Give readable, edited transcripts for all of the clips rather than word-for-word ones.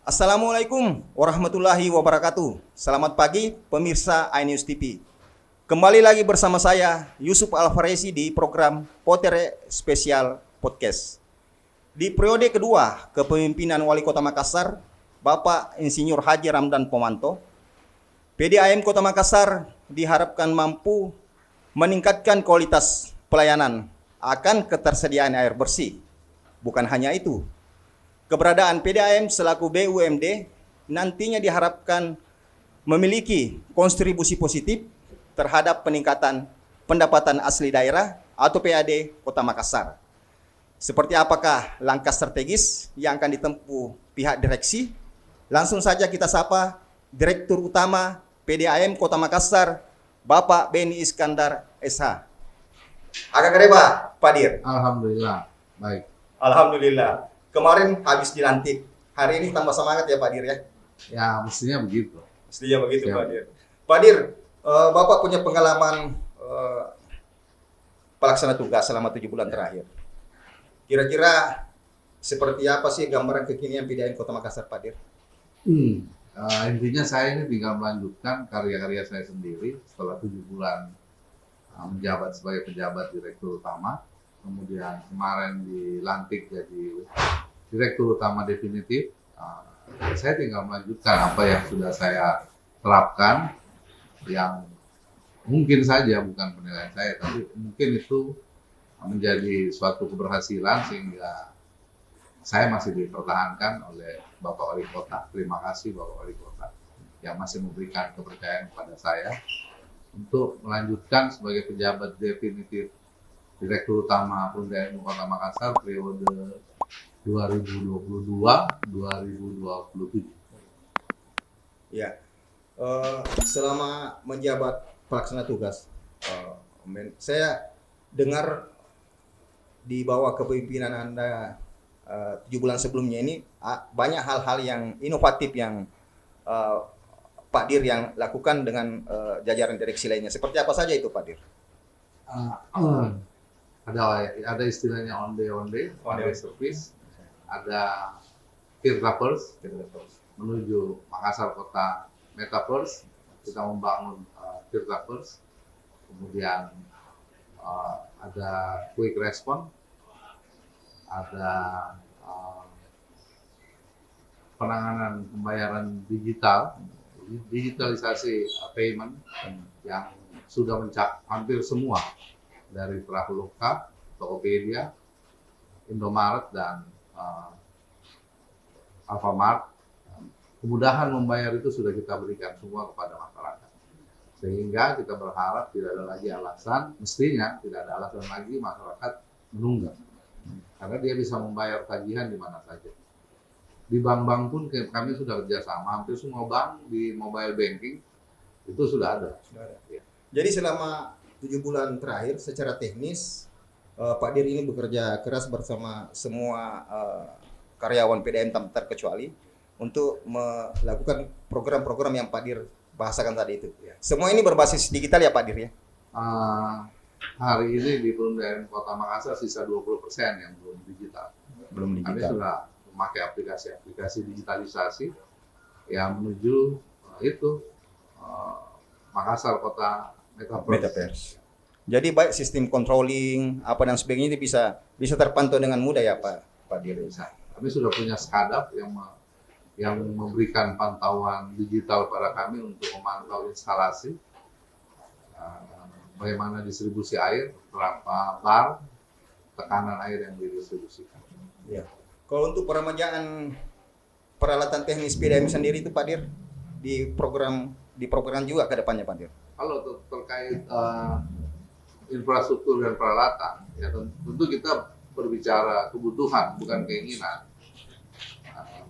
Assalamualaikum warahmatullahi wabarakatuh. Selamat pagi pemirsa iNews TV. Kembali lagi bersama saya Yusuf Alfaresi di program Potere Spesial Podcast. Di periode kedua kepemimpinan Wali Kota Makassar, Bapak Insinyur Haji Ramdan Pomanto, PDAM Kota Makassar diharapkan mampu meningkatkan kualitas pelayanan akan ketersediaan air bersih. Bukan hanya itu, keberadaan PDAM selaku BUMD nantinya diharapkan memiliki kontribusi positif terhadap peningkatan pendapatan asli daerah atau PAD Kota Makassar. Seperti apakah langkah strategis yang akan ditempuh pihak direksi? Langsung saja kita sapa Direktur Utama PDAM Kota Makassar, Bapak Beni Iskandar SH. Agak kereba, Pak Dir. Alhamdulillah, baik. Alhamdulillah. Kemarin habis dilantik. Hari ini tambah semangat ya Pak Dir ya? Ya, mestinya begitu. Mestinya begitu Siap. Pak Dir. Pak Dir, Bapak punya pengalaman pelaksana tugas selama 7 bulan terakhir. Kira-kira seperti apa sih gambaran kekinian PDAM Kota Makassar Pak Dir? Intinya saya ini tinggal melanjutkan karya-karya saya sendiri setelah 7 bulan menjabat sebagai pejabat direktur utama. Kemudian kemarin dilantik jadi direktur utama definitif. Saya tinggal melanjutkan apa yang sudah saya terapkan, yang mungkin saja bukan penilaian saya, tapi mungkin itu menjadi suatu keberhasilan sehingga saya masih dipertahankan oleh Bapak Wali Kota. Terima kasih Bapak Wali Kota yang masih memberikan kepercayaan kepada saya untuk melanjutkan sebagai pejabat definitif Direktur Utama PDAM Kota Makassar periode 2022-2027. Ya, selama menjabat pelaksana tugas, saya dengar di bawah kepemimpinan Anda 7 bulan sebelumnya ini banyak hal-hal yang inovatif yang Pak Dir yang lakukan dengan jajaran direksi lainnya. Seperti apa saja itu Pak Dir? Ada istilahnya on day service, ada Tirtapers menuju Makassar Kota Metaverse. Kita membangun Tirtapers, kemudian ada quick response, ada penanganan pembayaran digital, digitalisasi payment yang sudah mencakup hampir semua dari Traveloka, Tokopedia, Indomaret, dan Alfamart. Kemudahan membayar itu sudah kita berikan semua kepada masyarakat. Sehingga kita berharap tidak ada lagi alasan, mestinya tidak ada alasan lagi masyarakat menunggak. Karena dia bisa membayar tagihan di mana saja. Di bank-bank pun kami sudah kerjasama, hampir semua bank di mobile banking itu sudah ada. Ya. Jadi selama 7 bulan terakhir secara teknis Pak Dir ini bekerja keras bersama semua karyawan PDAM tanpa terkecuali untuk melakukan program-program yang Pak Dir bahasakan tadi itu. Semua ini berbasis digital ya Pak Dir ya? Hari ini di PDAM Kota Makassar sisa 20% yang belum digital. Kami sudah memakai aplikasi digitalisasi yang menuju Makassar Kota Metaverse. Jadi baik sistem controlling apa dan sebagainya itu bisa terpantau dengan mudah ya Pak Dir. Kami sudah punya SCADAP yang memberikan pantauan digital pada kami untuk memantau instalasi, bagaimana distribusi air, berapa bar, tekanan air yang didistribusikan. Ya. Kalau untuk peremajaan peralatan teknis PDAM sendiri itu Pak Dir diprogram juga ke depannya Pak Dir. Kalau terkait infrastruktur dan peralatan, ya tentu kita berbicara kebutuhan bukan keinginan.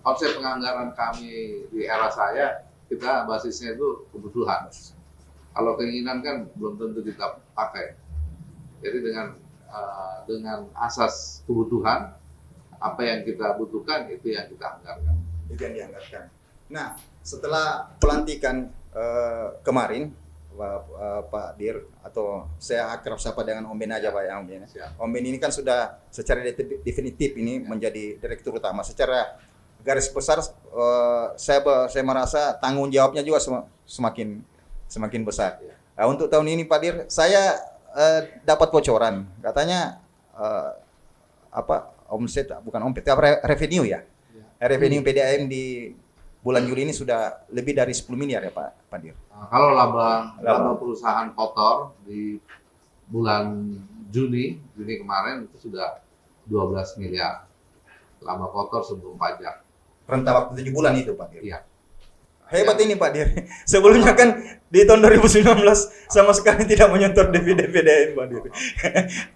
Konsep penganggaran kami di era saya, kita basisnya itu kebutuhan. Kalau keinginan kan belum tentu kita pakai. Jadi dengan asas kebutuhan, apa yang kita butuhkan itu yang kita anggarkan. Itu yang dianggarkan. Nah, setelah pelantikan kemarin, Pak Dir, atau saya akrab sapa dengan Om Ben aja Pak ya, Om Ben. Om Ben ini kan sudah secara definitif ini menjadi direktur utama. Secara garis besar saya merasa tanggung jawabnya juga semakin besar. Nah, untuk tahun ini Pak Dir, saya dapat bocoran, katanya omset, bukan omset, revenue ya. Revenue PDAM di bulan Juli ini sudah lebih dari 10 miliar ya Pak Dir. Kalau laba perusahaan kotor di bulan Juni kemarin itu sudah 12 miliar laba kotor sebelum pajak. Rentang waktu 7 bulan itu Pak Dir. Iya. Hebat ini Pak Dir. Sebelumnya kan di tahun 2019 sama sekali tidak menyentuh dividen PDAM Pak Dir.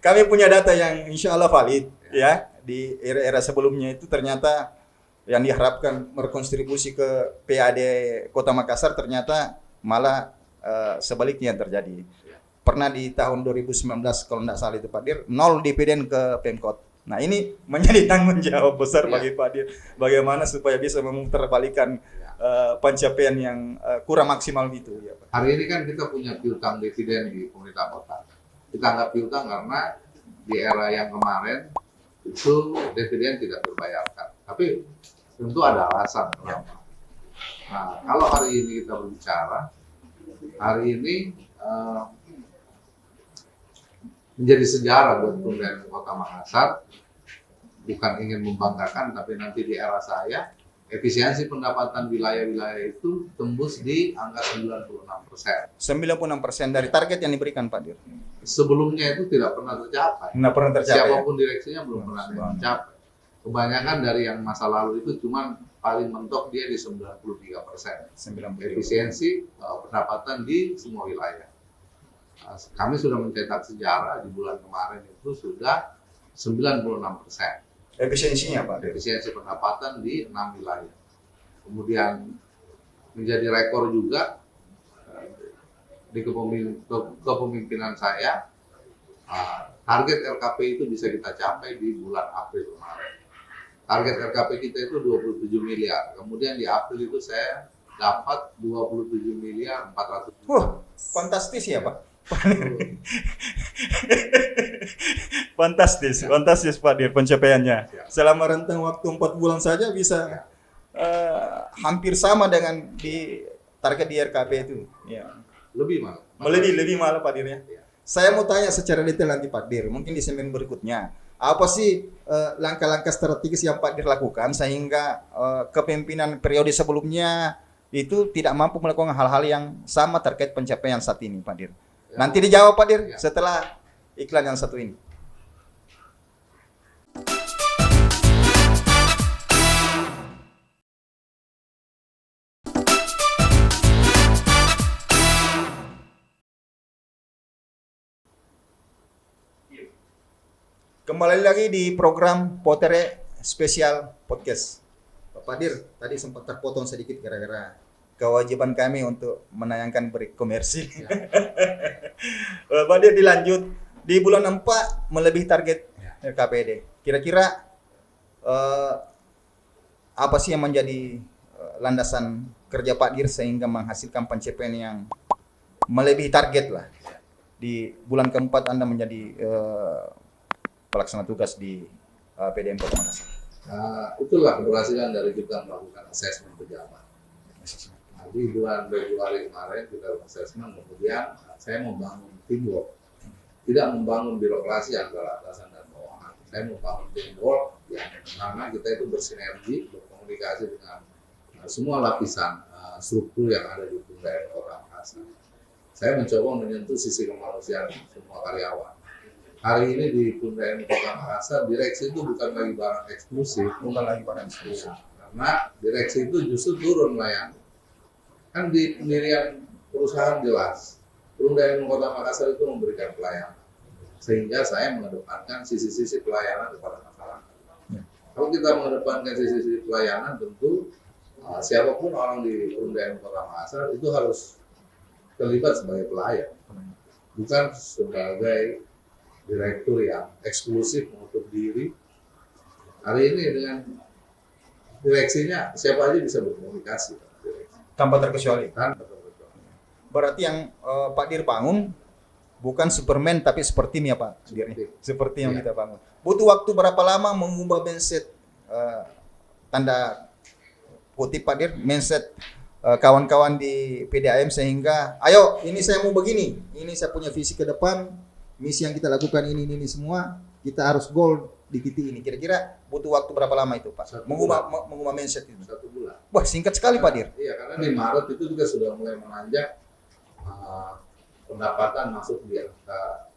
Kami punya data yang insya Allah valid ya. Di era-era sebelumnya itu ternyata yang diharapkan merekonstribusi ke PAD Kota Makassar ternyata malah sebaliknya yang terjadi. Pernah di tahun 2019 kalau tidak salah itu Pak Dir, 0 dividen ke Pemkot. Nah ini menjadi tanggung jawab besar bagi Pak Dir. Bagaimana supaya bisa memutarbalikkan pencapaian yang kurang maksimal itu. Ya, Pak. Hari ini kan kita punya piutang dividen di pemerintah kota. Kita anggap piutang karena di era yang kemarin itu dividen tidak terbayarkan. Tapi tentu ada alasan kenapa. Nah, kalau hari ini kita berbicara, hari ini menjadi sejarah buat pemerintah Kota Makassar. Bukan ingin membanggakan, tapi nanti di era saya, efisiensi pendapatan wilayah-wilayah itu tembus di angka 96%. 96% dari target yang diberikan Pak Dir. Sebelumnya itu tidak pernah tercapai. Tidak pernah tercapai. Siapapun direksinya belum pernah tercapai. Kebanyakan dari yang masa lalu itu cuma paling mentok dia di 93%. Efisiensi pendapatan di semua wilayah. Kami sudah mencetak sejarah di bulan kemarin itu sudah 96%. Efisiensinya Pak Dir. Efisiensi pendapatan di 6 wilayah. Kemudian menjadi rekor juga di kepemimpinan saya, target RKP itu bisa kita capai di bulan April kemarin. Target RKP kita itu 27 miliar. Kemudian di April itu saya dapat 27 miliar 400 juta. Fantastis ya Pak. Fantastis Pak Dir pencapaiannya. Ya. Selama rentang waktu 4 bulan saja bisa hampir sama dengan di target di RKP itu. Ya. Lebih malah. Lebih malah Pak Dir ya. Saya mau tanya secara detail nanti Pak Dir, mungkin di segmen berikutnya. Apa sih langkah-langkah strategis yang Pak Dir lakukan sehingga kepemimpinan periode sebelumnya itu tidak mampu melakukan hal-hal yang sama terkait pencapaian saat ini Pak Dir? Nanti dijawab Pak Dir setelah iklan yang satu ini. Kembali lagi di program Potere Spesial Podcast. Pak Dir, tadi sempat terpotong sedikit gara-gara kewajiban kami untuk menayangkan break komersil. Ya. Pak Dir dilanjut, di bulan 4 melebihi target KPD. Kira-kira apa sih yang menjadi landasan kerja Pak Dir sehingga menghasilkan pencapaian yang melebihi target lah. Di bulan keempat Anda menjadi pelaksana tugas di PDAM Kota Makassar. Itulah keberhasilan dari kita melakukan asesmen pejabat. Di bulan Februari kemarin kita asesmen, kemudian saya membangun teamwork, tidak membangun birokrasi antara atasan dan bawahan. Saya membangun teamwork yang mana kita itu bersinergi, berkomunikasi dengan semua lapisan struktur yang ada di Pundaen Kota Makassar. Saya mencoba menyentuh sisi kemanusiaan semua karyawan. Hari ini di Pundaen Kota Makassar, direksi itu bukan lagi barang eksklusif, karena direksi itu justru turun melayani. Kan di pendirian perusahaan jelas, Pundaen Kota Makassar itu memberikan pelayanan, sehingga saya mengedepankan sisi-sisi pelayanan kepada masyarakat. Kalau kita mengedepankan sisi-sisi pelayanan, tentu siapapun orang di Pundaen Kota Makassar itu harus terlibat sebagai pelayan, bukan sebagai direktur yang eksklusif menutup diri. Hari ini dengan direksinya siapa aja bisa berkomunikasi tanpa terkecuali. Berarti yang Pak Dir bangun bukan Superman tapi seperti tim ya Pak Dir. Seperti yang kita bangun. Butuh waktu berapa lama mengubah mindset tanda kutip Pak Dir, mindset kawan-kawan di PDAM sehingga ayo ini saya mau begini, ini saya punya visi ke depan, misi yang kita lakukan ini semua kita harus goal di titik ini. Kira-kira butuh waktu berapa lama itu Pak? Mengubah mindset itu. 1 bulan. Wah singkat sekali Pak Dir. Iya, karena di Maret itu juga sudah mulai menanjak, pendapatan masuk di angka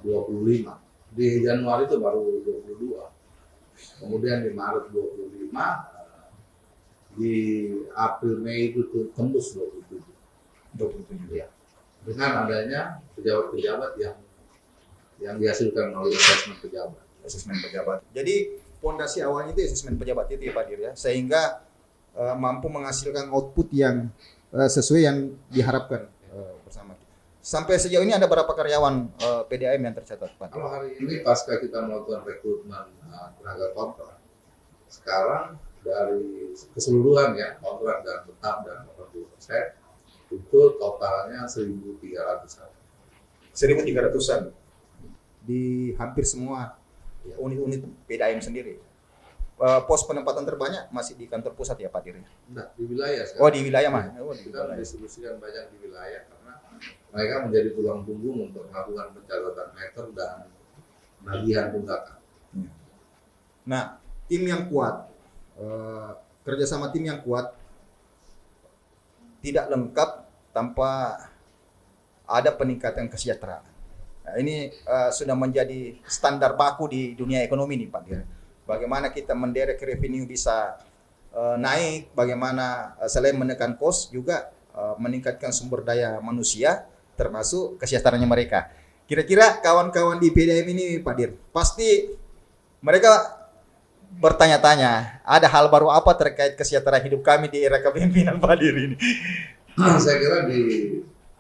25. Di Januari itu baru 22. Kemudian di Maret 25, di April Mei itu tembus 27. Ya. Dengan adanya pejabat-pejabat yang dihasilkan oleh asesmen pejabat. Jadi pondasi awalnya itu asesmen pejabat itu ya Pak Dir ya, sehingga mampu menghasilkan output yang sesuai yang diharapkan bersama. Sampai sejauh ini ada berapa karyawan PDAM yang tercatat Pak Dir? Kalau hari ini pasca kita melakukan rekrutmen tenaga kontrak, sekarang dari keseluruhan ya kontrak dan tetap dan 80% itu totalnya 1.300-an. 1.300-an di hampir semua unit-unit PDAM sendiri. Pos penempatan terbanyak masih di kantor pusat ya Pak Dir? Nah, di wilayah sekarang. Oh di wilayah mah. Kita mendistribusikan banyak di wilayah karena mereka menjadi tulang punggung untuk melakukan pencatatan meter dan penagihan tunggakan. Nah, tim yang kuat, kerjasama tim yang kuat tidak lengkap tanpa ada peningkatan kesejahteraan. Nah, ini sudah menjadi standar baku di dunia ekonomi nih Pak Dir. Bagaimana kita menderek revenue bisa naik, bagaimana selain menekan cost juga meningkatkan sumber daya manusia termasuk kesejahteraannya mereka. Kira-kira kawan-kawan di PDAM ini Pak Dir, pasti mereka bertanya-tanya, ada hal baru apa terkait kesejahteraan hidup kami di era kepemimpinan Pak Dir ini? Saya kira di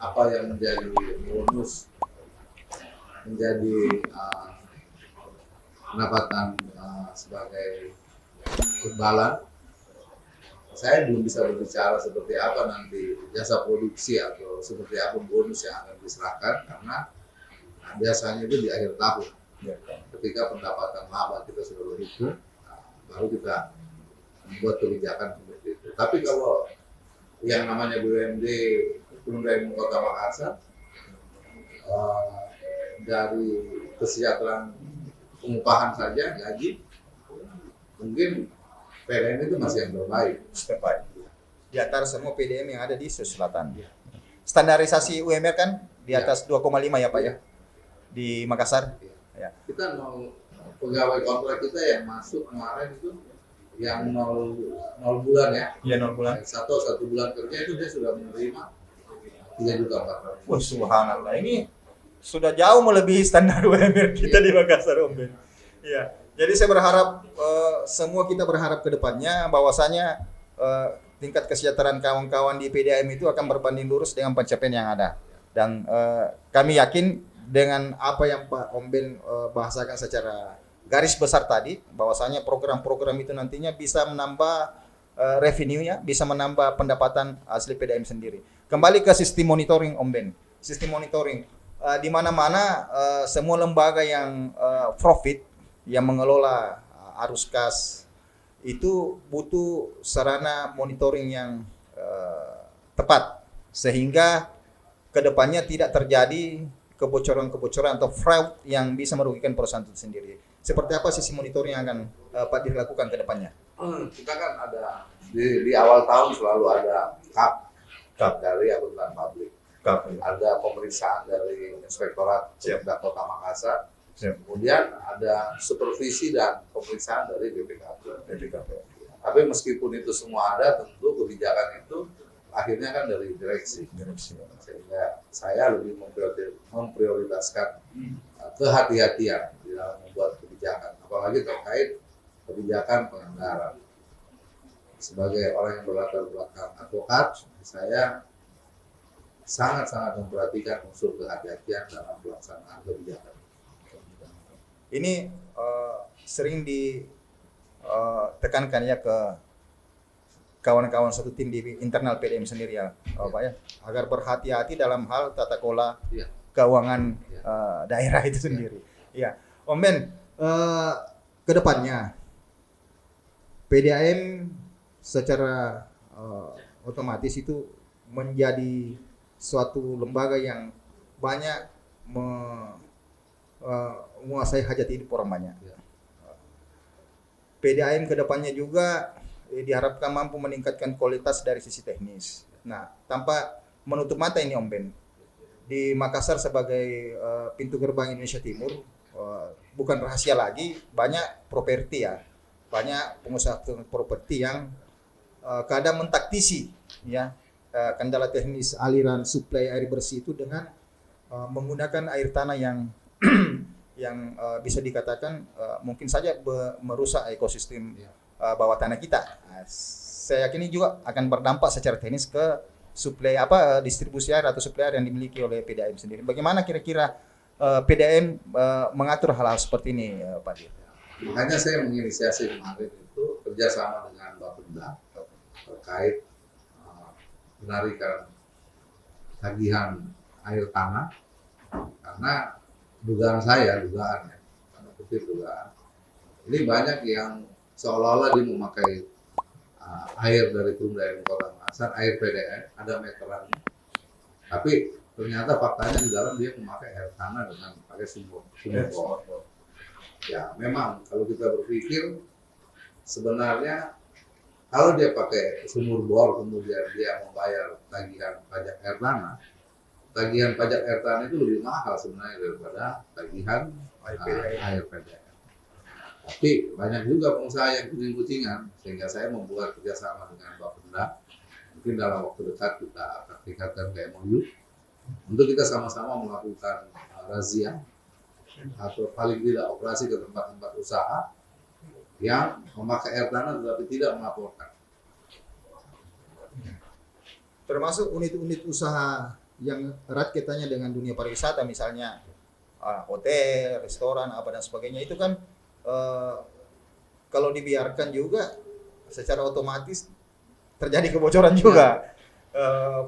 apa yang menjadi bonus, menjadi pendapatan sebagai imbalan, saya belum bisa berbicara seperti apa nanti jasa produksi atau seperti apa bonus yang akan diserahkan karena biasanya itu di akhir tahun ketika pendapatan laba kita sudah berhitung, baru kita membuat kebijakan seperti itu. Tapi kalau yang namanya BUMD Pengembangan Kota Makassar, dari kesejahteraan pengupahan saja gaji mungkin PDAM itu masih yang terbaik. Di antara semua PDAM yang ada di Sulawesi Selatan. Standarisasi UMR kan di atas 2,5 ya Pak ya di Makassar. Ya. Kita mau pegawai kontrak kita yang masuk kemarin itu yang 0 bulan ya. Iya 0 bulan. Satu bulan kerja itu dia sudah menerima 3.400.000. Wah subhanallah, ini sudah jauh melebihi standar UMR kita di Makassar Om Ben. Iya. Jadi saya berharap semua kita berharap ke depannya bahwasanya tingkat kesejahteraan kawan-kawan di PDAM itu akan berbanding lurus dengan pencapaian yang ada. Dan kami yakin dengan apa yang Pak Om Ben bahasakan secara garis besar tadi, bahwasanya program-program itu nantinya bisa menambah revenue-nya, bisa menambah pendapatan asli PDAM sendiri. Kembali ke sistem monitoring Om Ben. Sistem monitoring di mana-mana semua lembaga yang profit yang mengelola arus kas itu butuh sarana monitoring yang tepat sehingga kedepannya tidak terjadi kebocoran-kebocoran atau fraud yang bisa merugikan perusahaan itu sendiri. Seperti apa sisi monitoring yang akan Pak Dir lakukan ke depannya? Kita kan ada di awal tahun selalu ada CAP dari akuntan publik. Ada pemeriksaan dari Inspektorat Jenderal Kota Makassar. Kemudian ada supervisi dan pemeriksaan dari BPKP. Tapi meskipun itu semua ada, tentu kebijakan itu akhirnya kan dari direksi. Sehingga saya lebih memprioritaskan kehati-hatian di dalam membuat kebijakan, apalagi terkait kebijakan penganggaran. Sebagai orang yang berlatar belakang advokat, saya sangat-sangat memperhatikan unsur kehati-hatian dalam pelaksanaan kebijakan. Ini sering ditekankan ya ke kawan-kawan satu tim di internal PDAM sendiri ya, Pak ya, agar berhati-hati dalam hal tata kelola keuangan daerah itu sendiri. Ya, Om Ben, ke depannya PDAM secara otomatis itu menjadi suatu lembaga yang banyak menguasai hajat hidup orang banyak. PDAM kedepannya juga diharapkan mampu meningkatkan kualitas dari sisi teknis. Nah, tanpa menutup mata ini Om Ben, di Makassar sebagai pintu gerbang Indonesia Timur, bukan rahasia lagi, banyak properti ya, banyak pengusaha properti yang kadang mentaktisi ya kendala teknis aliran suplai air bersih itu dengan menggunakan air tanah yang yang bisa dikatakan mungkin saja merusak ekosistem bawah tanah kita. Nah, saya yakin ini juga akan berdampak secara teknis ke suplai distribusi air atau suplai air yang dimiliki oleh PDAM sendiri. Bagaimana kira-kira PDAM mengatur hal-hal seperti ini, Pak Dir? Makanya saya menginisiasi kemarin itu kerjasama dengan Bapenda terkait penarikan tagihan air tanah, karena dugaan karena kutip dugaan, ini banyak yang seolah-olah dia memakai air dari Perumda Kota Makassar, air PDAM ada meterannya, tapi ternyata faktanya di dalam dia memakai air tanah dengan pakai sumur bor. Ya memang kalau kita berpikir sebenarnya kalau dia pakai sumur bor kemudian dia membayar tagihan pajak air tanah, tagihan pajak air tanah itu lebih mahal sebenarnya daripada tagihan air PDAM. Tapi banyak juga pengusaha yang kucing-kucingan, sehingga saya membuat kerjasama dengan Bapenda. Mungkin dalam waktu dekat kita akan tingkatkan ke MOU untuk kita sama-sama melakukan razia atau paling tidak operasi ke tempat-tempat usaha yang memakai air tanah tetapi tidak melaporkan. Termasuk unit-unit usaha yang erat kaitannya dengan dunia pariwisata, misalnya hotel, restoran, apa dan sebagainya, itu kan kalau dibiarkan juga secara otomatis terjadi kebocoran juga,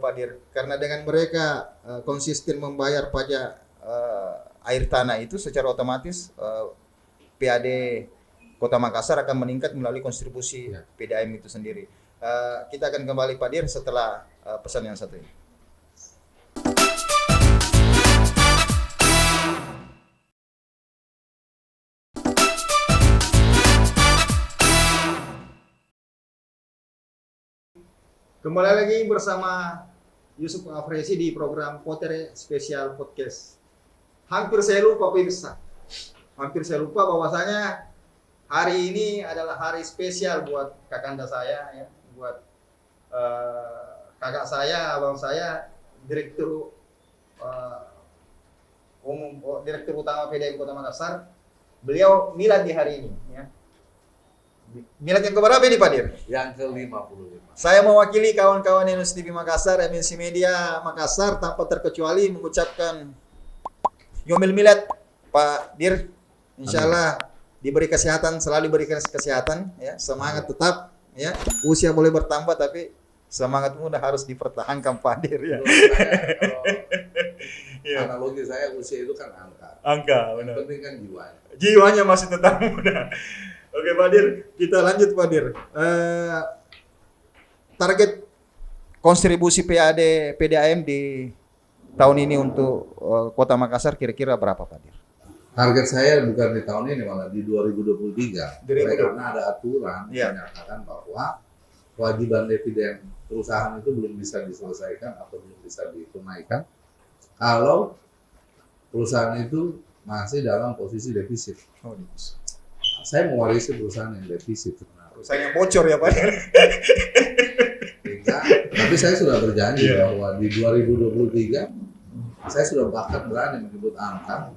Pak Dir. Karena dengan mereka konsisten membayar pajak air tanah itu, secara otomatis PAD Kota Makassar akan meningkat melalui kontribusi PDAM itu sendiri. Kita akan kembali Pak Dir setelah pesan yang satu ini. Kembali lagi bersama Yusuf Alfaresi di program Potere Spesial Podcast. Hampir saya lupa bahwasanya hari ini adalah hari spesial buat kakanda saya ya, buat kakak saya, abang saya, direktur direktur utama PDAM Kota Makassar. Beliau milad di hari ini ya. Milad yang keberapa ini Pak Dir? Yang ke-55. Saya mewakili kawan-kawan Indonesia TV Makassar, MNC Media Makassar, tanpa terkecuali mengucapkan Yomil Milad Pak Dir. Insya Allah diberi kesehatan, selalu diberi kesehatan ya, semangat tetap ya. Usia boleh bertambah tapi semangat muda harus dipertahankan Pak Dir ya. Analogi saya usia itu kan angka. Benar. Yang penting kan jiwanya. Jiwanya masih tetap muda. Oke Pak Dir, kita lanjut Pak Dir. Target kontribusi PDAM di tahun ini untuk Kota Makassar kira-kira berapa Pak Dir? Target saya bukan di tahun ini, malah di 2023. Karena ada aturan yang menyatakan bahwa kewajiban dividen perusahaan itu belum bisa diselesaikan atau belum bisa ditunaikan kalau perusahaan itu masih dalam posisi defisit. Saya mewarisi perusahaan yang defisit. Perusahaan yang bocor ya Pak. Tapi saya sudah berjanji bahwa di 2023 saya sudah bahkan berani menyebut angka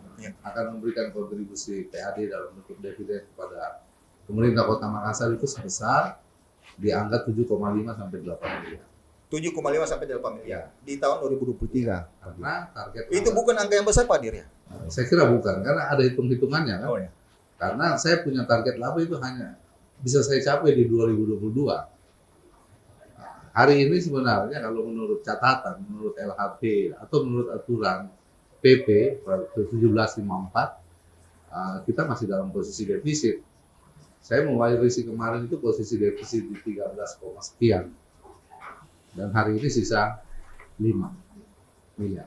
akan memberikan kontribusi PAD dalam bentuk dividen kepada pemerintah Kota Makassar itu sebesar di angka 7,5 sampai 8 miliar. 7,5 sampai 8 miliar di tahun 2023. Karena target itu bukan angka yang besar Pak Dir ya? Saya kira bukan, karena ada hitung-hitungannya kan. Oh, ya. Karena saya punya target laba itu hanya bisa saya capai di 2022. Hari ini sebenarnya kalau menurut catatan, menurut LHP atau menurut aturan PP 1754, kita masih dalam posisi defisit. Saya mewariskan kemarin itu posisi defisit di 13, sekian. Dan hari ini sisa 5 miliar.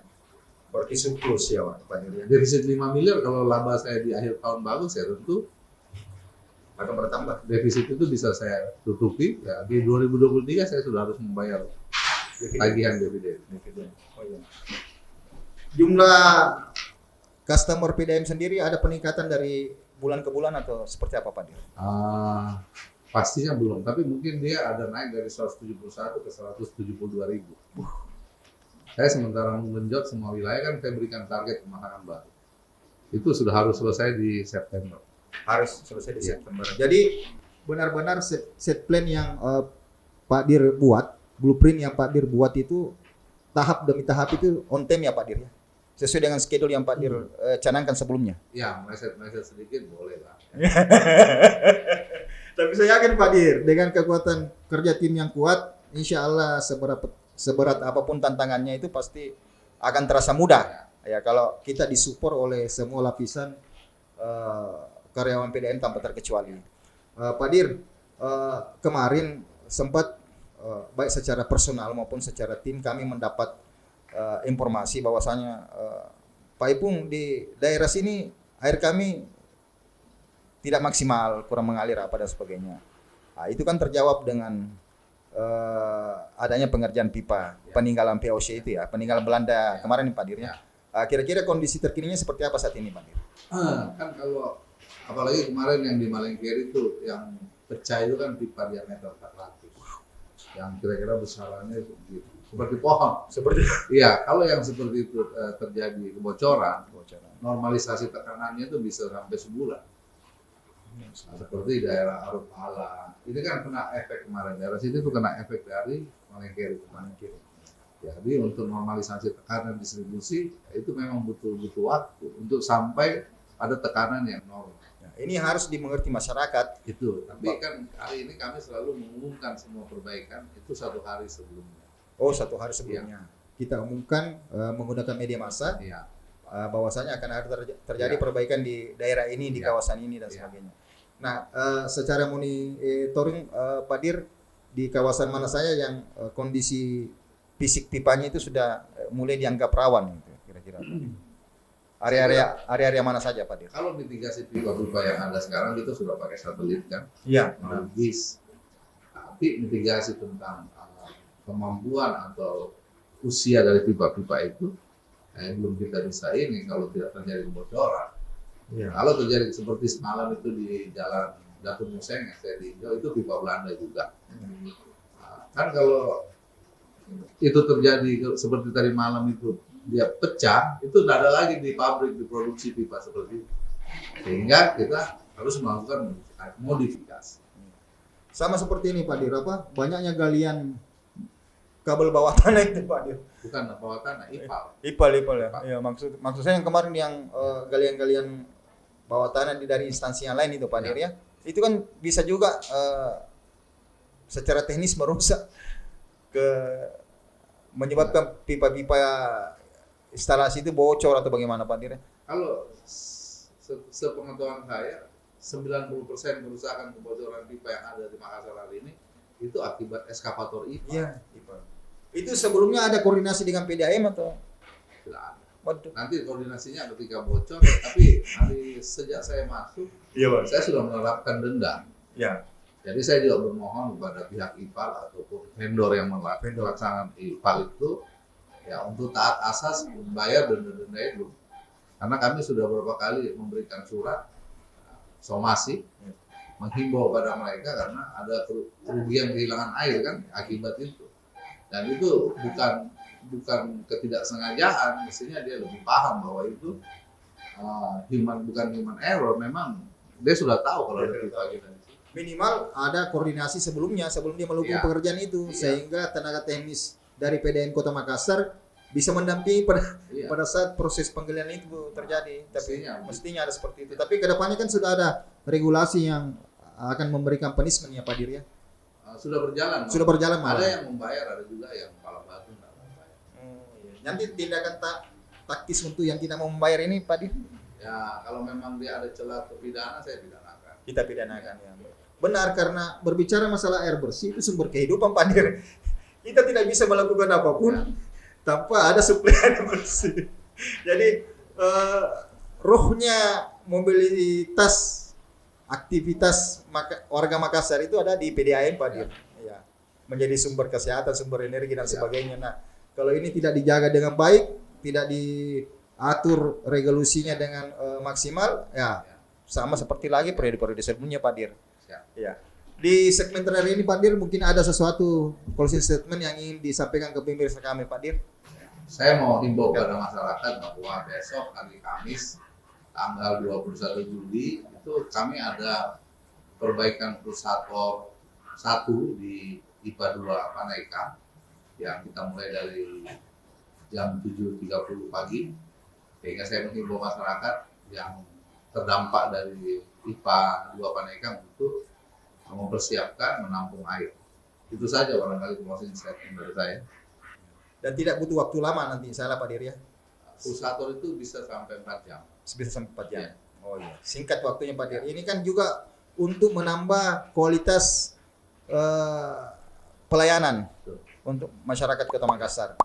Berarti surplus ya Pak Dir. Defisit 5 miliar kalau laba saya di akhir tahun bagus ya tentu Akan bertambah. defisit itu bisa saya tutupi. Ya, di 2023 saya sudah harus membayar tagihan dividen. Oh, iya. Jumlah customer PDM sendiri ada peningkatan dari bulan ke bulan atau seperti apa Pak Dir? Pastinya belum, tapi mungkin dia ada naik dari 171 ke 172 ribu. Saya sementara menggenjot semua wilayah kan saya berikan target pemasangan baru. Itu sudah harus selesai di September. Harus selesai di Iya. September. Jadi benar-benar set plan yang Pak Dir buat, blueprint yang Pak Dir buat itu tahap demi tahap itu on time ya Pak Dir ya? Sesuai dengan schedule yang Pak Dir canangkan sebelumnya. Ya, meleset-meleset sedikit boleh lah. Tapi saya yakin Pak Dir dengan kekuatan kerja tim yang kuat, insya Allah seberat apapun tantangannya itu pasti akan terasa mudah. Ya kalau kita disupport oleh semua lapisan karyawan PDM tanpa terkecuali. Pak Dir, kemarin sempat baik secara personal maupun secara tim kami mendapat informasi bahwasanya Pak Ipung di daerah sini air kami tidak maksimal, kurang mengalir apa dan sebagainya. Nah, itu kan terjawab dengan adanya pengerjaan pipa, peninggalan VOC itu ya, peninggalan Belanda kemarin Pak Dir ya. Kira-kira kondisi terkininya seperti apa saat ini Pak Dir? Kan kalau apalagi kemarin yang di Malengkeri itu yang pecah itu kan pipa diameter 400 yang kira-kira besarannya seperti pohon. Seperti Iya, kalau yang seperti itu terjadi kebocoran, normalisasi tekanannya itu bisa sampai sebulan. Seperti daerah Arut Ala, ini kan kena efek kemarin, daerah situ tuh kena efek dari Malengkeri kemarin. Jadi untuk normalisasi tekanan distribusi itu memang butuh waktu untuk sampai ada tekanan yang normal. Nah, ini harus dimengerti masyarakat. Itu. Tapi kan hari ini kami selalu mengumumkan semua perbaikan itu 1 hari sebelumnya. Oh, 1 hari sebelumnya. Kita umumkan menggunakan media massa Iya. bahwasanya akan ada terjadi perbaikan di daerah ini, di kawasan ini dan sebagainya. Nah, secara monitoring Pak Dir di kawasan mana saya yang kondisi fisik pipanya itu sudah mulai dianggap rawan gitu, kira-kira. Area-area mana saja Pak Dir? Kalau mitigasi pipa-pipa yang ada sekarang kita sudah pakai satelit kan, Iya. GIS. Tapi mitigasi tentang kemampuan atau usia dari pipa-pipa itu belum kita bisa ini kalau tidak terjadi kebocoran. Iya. Kalau terjadi seperti semalam itu di Jalan Datu Museng yang saya tinjau itu pipa Belanda juga. Nah, kan kalau itu terjadi seperti tadi malam itu dia pecah, itu tidak ada lagi di pabrik diproduksi pipa seperti itu. Sehingga kita harus melakukan modifikasi. Sama seperti ini Pak Dir, banyaknya galian kabel bawah tanah itu Pak Dir. Bukan bawah tanah, IPAL. IPAL ya. Iya, maksud saya yang kemarin yang galian-galian bawah tanah dari instansi yang lain itu Pak Dir ya. Itu kan bisa juga secara teknis merusak menyebabkan pipa-pipa instalasi itu bocor atau bagaimana Pak Dir? Kalau sepengetahuan saya 90% kerusakan kebocoran pipa yang ada di Makassar hari ini itu akibat eskavator IPAL. Iya, IPAL. Itu sebelumnya ada koordinasi dengan PDAM atau? Tidak ada. Waduh. Nanti koordinasinya ketika bocor, tapi sejak saya masuk, saya sudah menerapkan denda. Iya. Jadi saya juga bermohon kepada pihak IPAL ataupun vendor yang melaksanakan IPAL itu ya untuk taat asas membayar denda-denda itu. Karena kami sudah beberapa kali memberikan surat somasi menghimbau pada mereka karena ada kerugian kehilangan air kan akibat itu. Dan itu bukan ketidaksengajaan, mestinya dia lebih paham bahwa itu bukan human error, memang dia sudah tahu kalau ada pipa gitu. Minimal ada koordinasi sebelum dia melakukan pekerjaan itu sehingga tenaga teknis dari PDN Kota Makassar bisa mendampingi pada saat proses penggalian itu terjadi. Tapi mestinya ada seperti itu. Tapi kedepannya kan sudah ada regulasi yang akan memberikan punishment ya Pak Dir ya. Sudah berjalan. Sudah berjalan malah. Ada yang membayar, ada juga yang kepala batu nggak membayar. Nanti tindakan taktis untuk yang tidak mau membayar ini Pak Dir? Ya kalau memang dia ada celah pidana saya pidanakan. kita pidanakan ya. Benar, karena berbicara masalah air bersih itu sumber kehidupan Pak Dir. Kita tidak bisa melakukan apapun tanpa ada suplai air bersih. Jadi rohnya mobilitas aktivitas warga Makassar itu ada di PDAM Pak Dir. Ya. Menjadi sumber kesehatan, sumber energi dan sebagainya. Nah, kalau ini tidak dijaga dengan baik, tidak diatur regulasinya dengan maksimal, ya sama seperti lagi periode-periode sebelumnya Pak Dir. Ya. Di segmen terakhir ini Pak Dir mungkin ada sesuatu closing statement yang ingin disampaikan ke pemirsa kami Pak Dir. Saya mau himbau pada masyarakat bahwa besok hari Kamis tanggal 21 Juli itu kami ada perbaikan pulsator 1 di IPA 2 Panaikan yang kita mulai dari jam 7.30 pagi, sehingga saya menghimbau masyarakat yang terdampak dari IPA 2 Panaikan untuk mempersiapkan menampung air. Itu saja barangkali closing statement dari saya. Dan tidak butuh waktu lama nanti salah Pak Dir ya. Pulsator itu bisa sampai 4 jam. Bisa sampai 4 jam. Ya. Oh iya, singkat waktunya Pak Dir. Ini kan juga untuk menambah kualitas pelayanan untuk masyarakat Kota Makassar.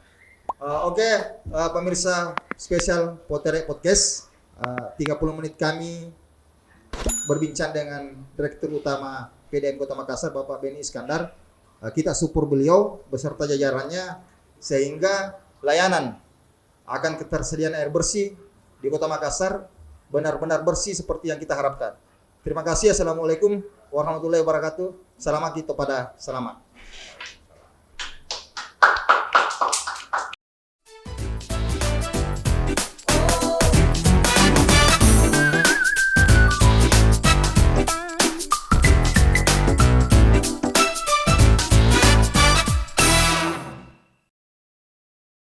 Oke, pemirsa spesial Potere Podcast, 30 menit kami berbincang dengan Direktur Utama PDAM Kota Makassar, Bapak Beni Iskandar. Kita support beliau beserta jajarannya sehingga layanan akan ketersediaan air bersih di Kota Makassar benar-benar bersih seperti yang kita harapkan. Terima kasih. Assalamualaikum warahmatullahi wabarakatuh. Selamat kita pada selamat.